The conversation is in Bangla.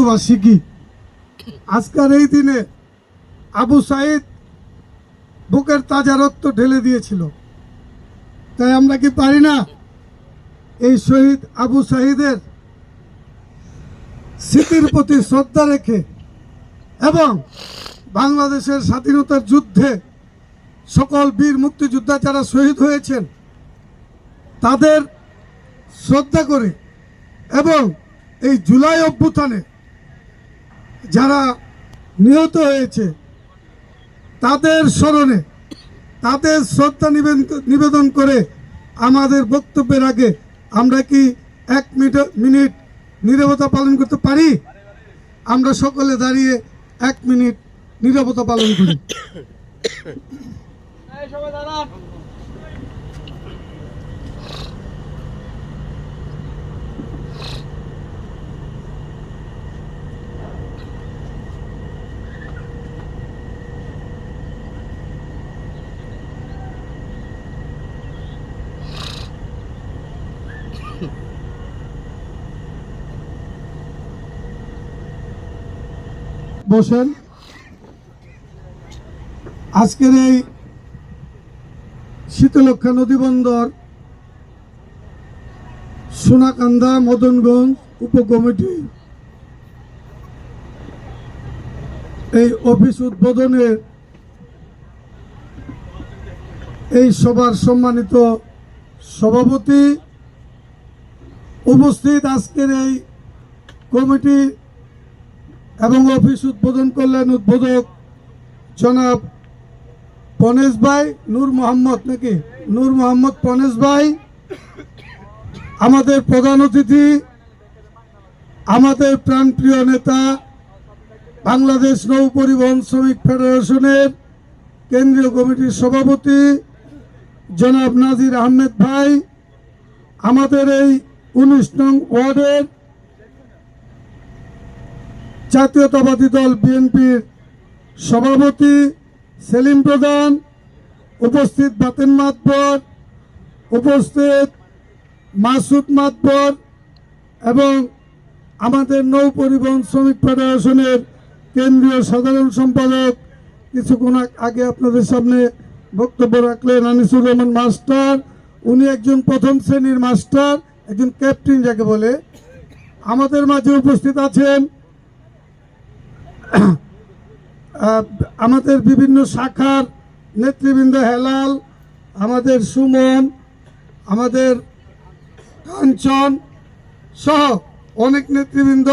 শতবার্ষিকী। আজকের এই দিনে আবু সাঈদ বুকের তাজা রক্ত ঢেলে দিয়েছিল, তাই আমরা কি পারি না এই শহীদ আবু সাঈদের স্মৃতির প্রতি শ্রদ্ধা রেখে এবং বাংলাদেশের স্বাধীনতার যুদ্ধে সকল বীর মুক্তিযোদ্ধা যারা শহীদ হয়েছেন তাদের শ্রদ্ধা করে এবং এই জুলাই অভ্যুত্থানে যারা নিহত হয়েছে তাদের স্মরণে তাদের শ্রদ্ধা নিবেদন করে আমাদের বক্তব্যের আগে আমরা কি 1 মিনিট নীরবতা পালন করতে পারি? আমরা সকলে দাঁড়িয়ে 1 মিনিট নীরবতা পালন করি। বসেন। আজকের এই শীতলক্ষা নদীবন্দর সোনাকান্দা মদনগঞ্জ উপকমিটি এই অফিস উদ্বোধনের এই সভার সম্মানিত সভাপতি, উপস্থিত আজকের এই কমিটি এবং অফিস উদ্বোধন করলেন উদ্বোধক জনাব পনেশ ভাই, নূর মোহাম্মদ পনেশ ভাই, আমাদের প্রধান অতিথি, আমাদের প্রাণপ্রিয় নেতা, বাংলাদেশ নৌ পরিবহন শ্রমিক ফেডারেশনের কেন্দ্রীয় কমিটির সভাপতি জনাব নাজির আহমেদ ভাই, আমাদের এই 19 নং ওয়ার্ডের জাতীয়তাবাদী দল বিএনপির সভাপতি সেলিম প্রধান, উপস্থিত বাতেন মাতবর, উপস্থিত মাসুদ মাতবর এবং আমাদের নৌ পরিবহন শ্রমিক ফেডারেশনের কেন্দ্রীয় সাধারণ সম্পাদক কিছুক্ষণ আগে আপনাদের সামনে বক্তব্য রাখলেন আনিসুর রহমান মাস্টার। উনি একজন প্রথম শ্রেণীর মাস্টার, একজন ক্যাপ্টেন যাকে বলে। আমাদের মাঝে উপস্থিত আছেন আমাদের বিভিন্ন শাখার নেতৃবৃন্দ, হেলাল, আমাদের সুমন, আমাদের কাঞ্চন সহ অনেক নেতৃবৃন্দ।